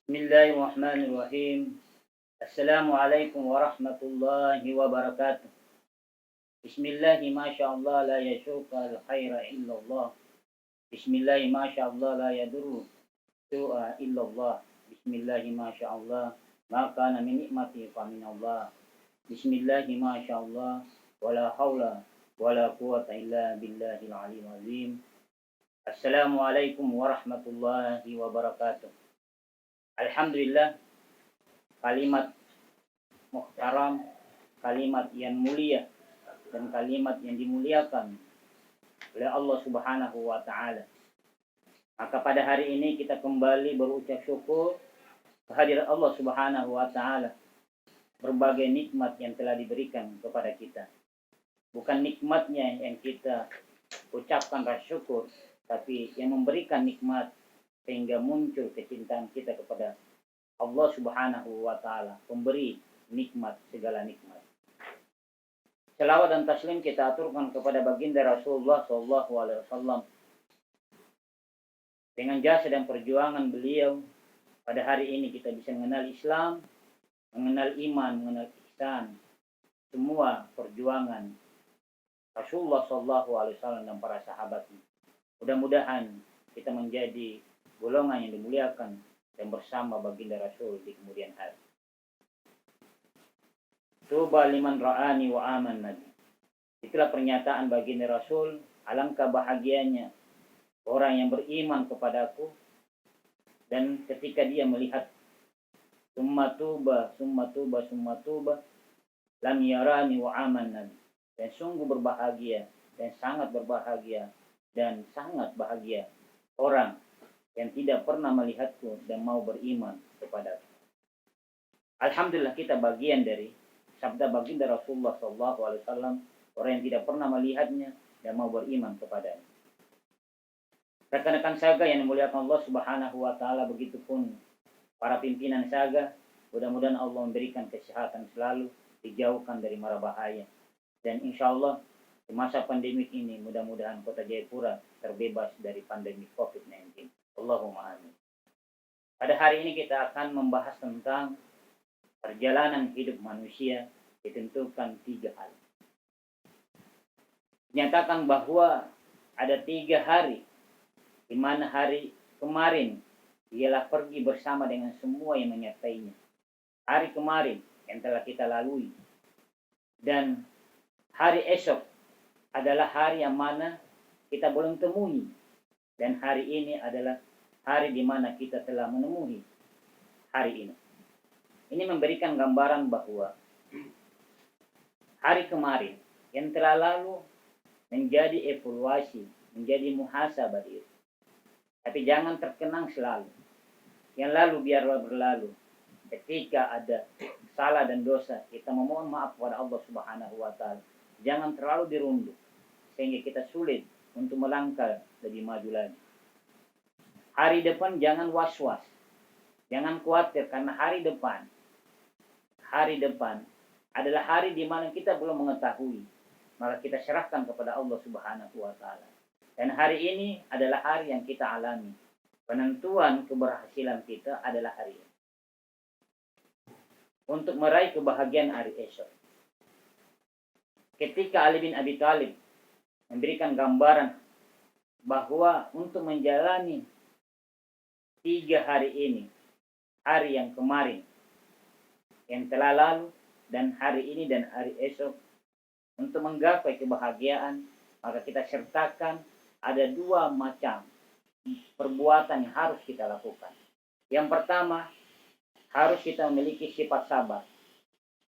Bismillahirrahmanirrahim. Assalamualaikum warahmatullahi wabarakatuh. Bismillahi masyaallah la yashuka al-khaira illallah. Bismillahi masyaallah la yadurru su'a illallah. Bismillahi masyaallah ma kana min nikmati fa minallah. Bismillahi masyaallah wala haula wala quwata illa billahil aliyyil azim. Assalamualaikum warahmatullahi wabarakatuh. Alhamdulillah, kalimat muhtaram, kalimat yang mulia dan kalimat yang dimuliakan oleh Allah Subhanahu wa taala. Maka pada hari ini kita kembali berucap syukur kehadirat Allah Subhanahu wa taala, berbagai nikmat yang telah diberikan kepada kita. Bukan nikmatnya yang kita ucapkan rasa syukur, tapi yang memberikan nikmat sehingga muncul kecintaan kita kepada Allah Subhanahu wa taala, pemberi nikmat segala nikmat. Selawat dan taslim kita aturkan kepada baginda Rasulullah sallallahu alaihi wasallam. Dengan jasa dan perjuangan beliau, pada hari ini kita bisa mengenal Islam, mengenal iman, mengenal ihsan. Semua perjuangan Rasulullah sallallahu alaihi wasallam dan para sahabatnya. Mudah-mudahan kita menjadi golongan yang dimuliakan dan bersama baginda Rasul di kemudian hari. Tuba liman ra'ani wa amanna. Itulah pernyataan baginda Rasul, alangkah bahagianya orang yang beriman kepadaku dan ketika dia melihat summa tuba lam yarani wa amanna. Dan sungguh berbahagia dan sangat berbahagia dan sangat bahagia orang yang tidak pernah melihatku dan mau beriman kepadaku. Alhamdulillah kita bagian dari sabda baginda Rasulullah SAW, orang yang tidak pernah melihatnya dan mau beriman kepadanya. Rekan-rekan saga yang dimuliakan Allah Subhanahu wa taala, begitupun para pimpinan saga, mudah-mudahan Allah memberikan kesehatan selalu, dijauhkan dari mara bahaya. Dan insya Allah di masa pandemik ini mudah-mudahan Kota Jayapura terbebas dari pandemi COVID-19. Allahumma amin. Pada hari ini kita akan membahas tentang perjalanan hidup manusia ditentukan 3 hal. Dinyatakan bahwa ada 3 hari di mana hari kemarin ialah pergi bersama dengan semua yang menyertainya. Hari kemarin yang telah kita lalui dan hari esok adalah hari yang mana kita belum temui, dan hari ini adalah hari di mana kita telah menemui hari ini. Ini memberikan gambaran bahwa hari kemarin yang telah lalu menjadi evaluasi, menjadi muhasabah diri. Tapi jangan terkenang selalu. Yang lalu biarlah berlalu. Ketika ada salah dan dosa, kita memohon maaf kepada Allah Subhanahu wa taala. Jangan terlalu dirunduk sehingga kita sulit untuk melangkah lebih maju lagi. Hari depan jangan was-was. Jangan khawatir karena hari depan adalah hari di mana kita belum mengetahui. Maka kita serahkan kepada Allah Subhanahu wa taala. Dan hari ini adalah hari yang kita alami. Penentuan keberhasilan kita adalah hari ini. Untuk meraih kebahagiaan hari esok. Ketika Ali bin Abi Thalib memberikan gambaran bahwa untuk menjalani 3 hari ini, hari yang kemarin, yang telah lalu, dan hari ini dan hari esok, untuk menggapai kebahagiaan, maka kita sertakan ada 2 macam perbuatan yang harus kita lakukan. Yang pertama, harus kita memiliki sifat sabar.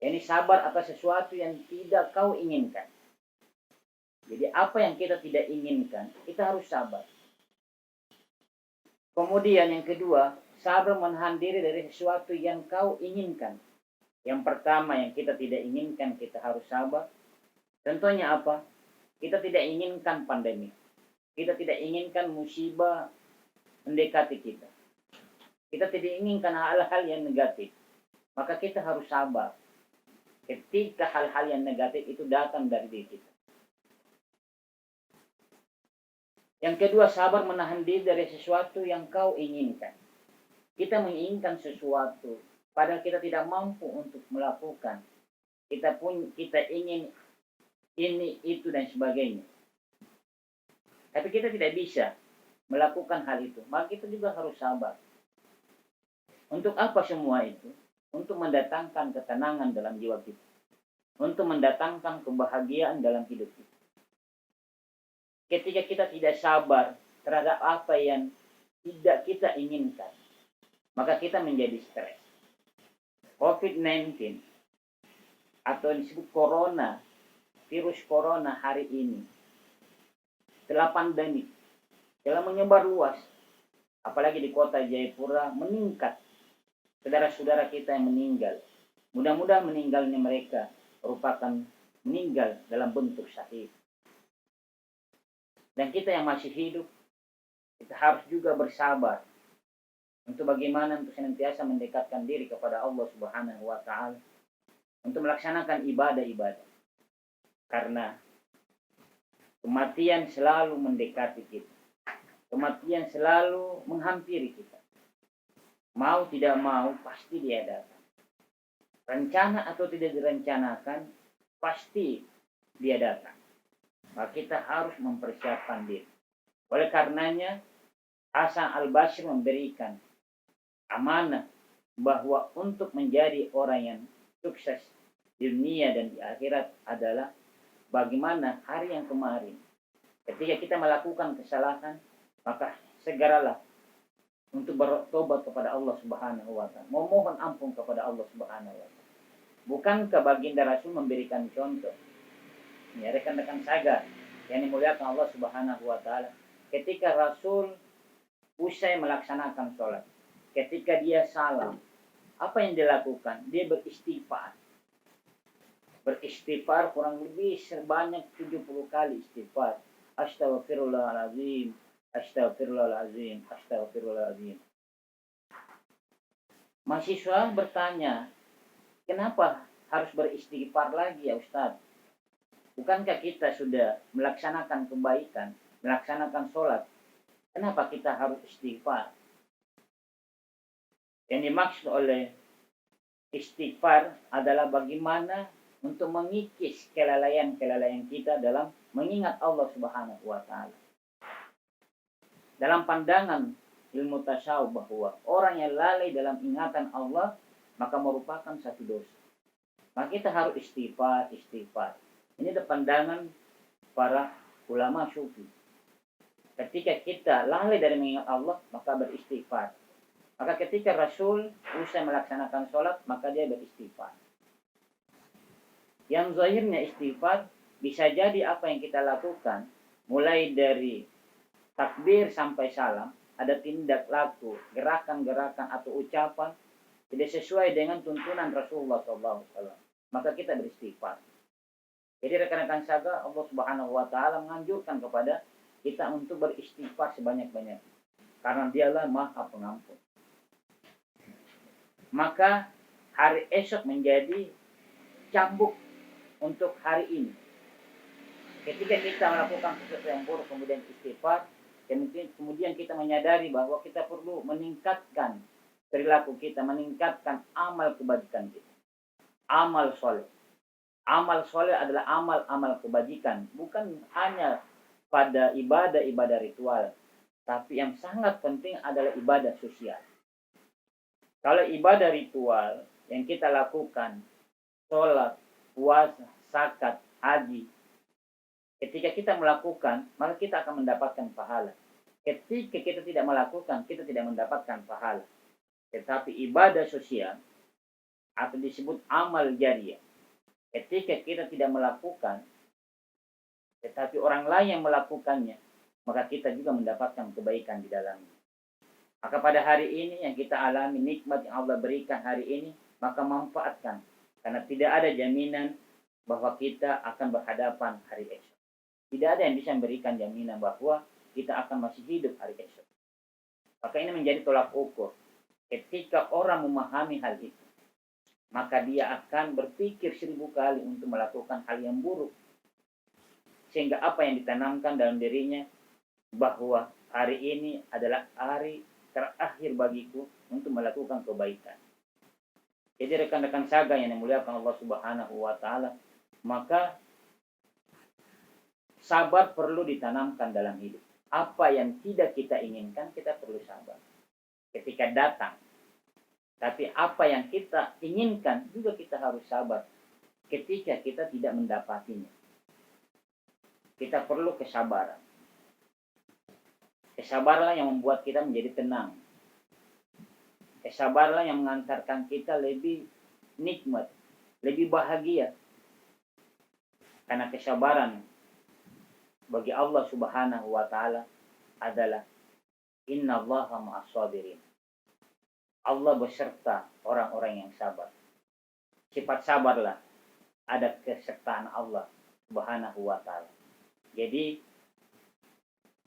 Ini sabar atas sesuatu yang tidak kau inginkan. Jadi apa yang kita tidak inginkan, kita harus sabar. Kemudian yang kedua, sabar menahan diri dari sesuatu yang kau inginkan. Yang pertama yang kita tidak inginkan, kita harus sabar. Contohnya apa? Kita tidak inginkan pandemi. Kita tidak inginkan musibah mendekati kita. Kita tidak inginkan hal-hal yang negatif. Maka kita harus sabar ketika hal-hal yang negatif itu datang dari diri kita. Yang kedua, sabar menahan diri dari sesuatu yang kau inginkan. Kita menginginkan sesuatu, padahal kita tidak mampu untuk melakukan. Kita ingin ini, itu, dan sebagainya. Tapi kita tidak bisa melakukan hal itu. Maka kita juga harus sabar. Untuk apa semua itu? Untuk mendatangkan ketenangan dalam jiwa kita. Untuk mendatangkan kebahagiaan dalam hidup kita. Ketika kita tidak sabar terhadap apa yang tidak kita inginkan, maka kita menjadi stres. COVID-19 atau disebut corona, virus corona hari ini telah pandemi, telah menyebar luas. Apalagi di kota Jayapura meningkat. Saudara-saudara kita yang meninggal. Mudah-mudahan meninggalnya mereka merupakan meninggal dalam bentuk syahid. Dan kita yang masih hidup, kita harus juga bersabar untuk bagaimana untuk senantiasa mendekatkan diri kepada Allah Subhanahu wa Ta'ala, untuk melaksanakan ibadah-ibadah. Karena kematian selalu mendekati kita. Kematian selalu menghampiri kita. Mau tidak mau pasti dia datang. Rencana atau tidak direncanakan pasti dia datang. Maka kita harus mempersiapkan diri. Oleh karenanya Hasan Al-Basri memberikan amanah bahwa untuk menjadi orang yang sukses di dunia dan di akhirat adalah bagaimana hari yang kemarin ketika kita melakukan kesalahan, maka segeralah untuk bertobat kepada Allah Subhanahu wa Ta'ala, memohon ampun kepada Allah Subhanahu wa Ta'ala. Bukankah baginda Rasul memberikan contoh? Ya, rekan-rekan saga yang dimuliakan Allah Subhanahu wa Ta'ala, ketika Rasul usai melaksanakan sholat, ketika dia salam, apa yang dilakukan? Dia beristighfar. Beristighfar kurang lebih sebanyak 70 kali istighfar. Astaghfirullahaladzim, astaghfirullahaladzim, astaghfirullahaladzim. Mahasiswa bertanya, kenapa harus beristighfar lagi ya Ustaz? Bukankah kita sudah melaksanakan kebaikan, melaksanakan sholat? Kenapa kita harus istighfar? Yang dimaksud oleh istighfar adalah bagaimana untuk mengikis kelalaian-kelalaian kita dalam mengingat Allah Subhanahu wa Ta'ala. Dalam pandangan ilmu tasawuf bahwa orang yang lalai dalam ingatan Allah maka merupakan satu dosa. Maka kita harus istighfar. Ini adalah pandangan para ulama sufi. Ketika kita lalai dari mengingat Allah, maka beristighfar. Maka ketika Rasul usai melaksanakan sholat, maka dia beristighfar. Yang zahirnya istighfar bisa jadi apa yang kita lakukan, mulai dari takbir sampai salam, ada tindak laku, gerakan-gerakan atau ucapan tidak sesuai dengan tuntunan Rasulullah SAW. Maka kita beristighfar. Jadi rekan-rekan saga, Allah Subhanahu wa Ta'ala menganjurkan kepada kita untuk beristighfar sebanyak-banyak. Karena dialah Maha Pengampun. Maka hari esok menjadi cambuk untuk hari ini. Ketika kita melakukan sesuatu yang buruk kemudian istighfar, kemudian kita menyadari bahwa kita perlu meningkatkan perilaku kita, meningkatkan amal kebajikan kita. Amal soleh. Amal soleh adalah amal-amal kebajikan. Bukan hanya pada ibadah-ibadah ritual. Tapi yang sangat penting adalah ibadah sosial. Kalau ibadah ritual yang kita lakukan, sholat, puasa, zakat, haji, ketika kita melakukan, maka kita akan mendapatkan pahala. Ketika kita tidak melakukan, kita tidak mendapatkan pahala. Tetapi ibadah sosial, atau disebut amal jariah, ketika kita tidak melakukan, tetapi orang lain yang melakukannya, maka kita juga mendapatkan kebaikan di dalamnya. Maka pada hari ini yang kita alami nikmat yang Allah berikan hari ini, maka manfaatkan. Karena tidak ada jaminan bahwa kita akan berhadapan hari esok. Tidak ada yang bisa memberikan jaminan bahwa kita akan masih hidup hari esok. Maka ini menjadi tolak ukur. Ketika orang memahami hal itu, maka dia akan berpikir 1000 kali untuk melakukan hal yang buruk. Sehingga apa yang ditanamkan dalam dirinya, bahwa hari ini adalah hari terakhir bagiku, untuk melakukan kebaikan. Jadi rekan-rekan saga yang dimuliakan Allah Subhanahu wa taala, maka sabar perlu ditanamkan dalam hidup. Apa yang tidak kita inginkan, kita perlu sabar ketika datang. Tapi apa yang kita inginkan juga kita harus sabar ketika kita tidak mendapatinya. Kita perlu kesabaran. Kesabaranlah yang membuat kita menjadi tenang. Kesabaranlah yang mengantarkan kita lebih nikmat, lebih bahagia. Karena kesabaran bagi Allah Subhanahu wa taala adalah innallaha ma'as sabirin. Allah beserta orang-orang yang sabar. Sifat sabarlah ada kesertaan Allah Subhanahu wa taala. Jadi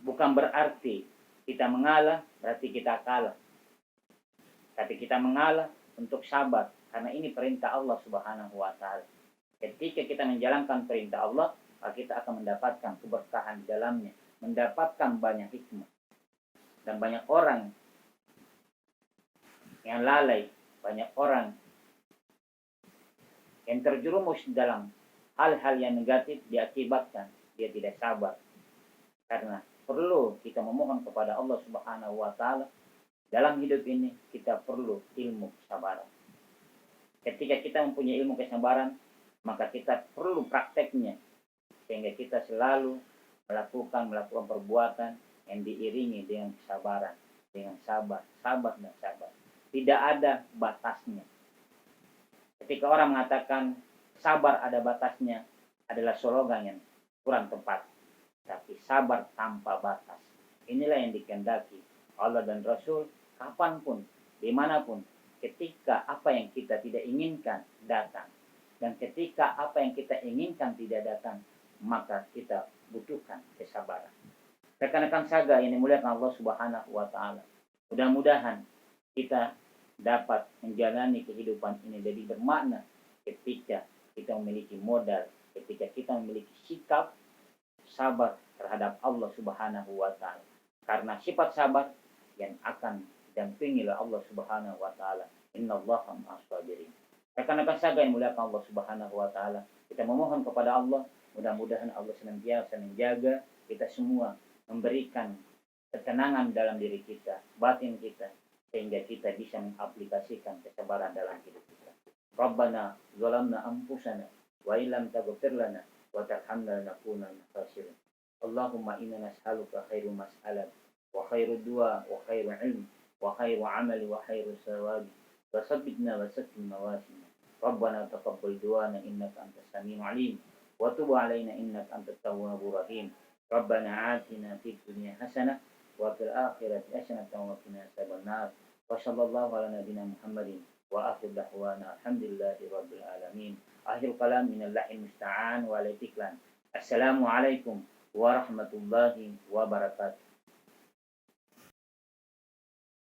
bukan berarti kita mengalah berarti kita kalah. Tapi kita mengalah untuk sabar karena ini perintah Allah Subhanahu wa taala. Ketika kita menjalankan perintah Allah, maka kita akan mendapatkan keberkahan di dalamnya, mendapatkan banyak hikmah. Dan banyak orang yang lalai, banyak orang yang terjerumus dalam hal-hal yang negatif diakibatkan dia tidak sabar. Karena perlu kita memohon kepada Allah Subhanahu wa taala dalam hidup ini kita perlu ilmu kesabaran. Ketika kita mempunyai ilmu kesabaran, maka kita perlu prakteknya sehingga kita selalu melakukan perbuatan yang diiringi dengan kesabaran, dengan sabar dan sabar. Tidak ada batasnya. Ketika orang mengatakan sabar ada batasnya adalah slogan yang kurang tepat. Tapi sabar tanpa batas. Inilah yang dikehendaki Allah dan Rasul kapanpun, dimanapun, ketika apa yang kita tidak inginkan datang. Dan ketika apa yang kita inginkan tidak datang, maka kita butuhkan kesabaran. Rekan-rekan saga yang dimuliakan Allah Subhanahu wa taala. Mudah-mudahan kita dapat menjalani kehidupan ini lebih bermakna ketika kita memiliki modal, ketika kita memiliki sikap sabar terhadap Allah Subhanahu wa taala. Karena sifat sabar yang akan didampingi oleh Allah Subhanahu wa taala. Innallaha ma'as sabirin. Rekan-rekan saga yang dimuliakan Allah Subhanahu wa taala, kita memohon kepada Allah, mudah-mudahan Allah senantiasa menjaga kita semua, memberikan ketenangan dalam diri kita, batin kita, sehingga kita bisa mengaplikasikan kesabaran dalam hidup kita. Rabbana zalamna anfusana wa illam taghfir lana wa tarhamna lanakunanna minal khasirin. Allahumma inna nas'aluka khairul mas'alat wa khairud du'a wa khairul ilm wa khairul amali wa khairus sawabi wa sabbitna wa sakkin mawasina. Rabbana taqabbal du'ana innaka antas samiul alim wa tub 'alaina innaka antat tawwabur rahim. Rabbana atina fid dunya hasanah wa fil akhirati hasanatan wa qina adzabannar. Wa sallallahu ala nabiyyina Muhammadin wa akhir da'wana alhamdulillahi rabbil alamin. Akhir kalam minallahil musta'an wa alaitiklan. Assalamualaikum warahmatullahi wabarakatuh.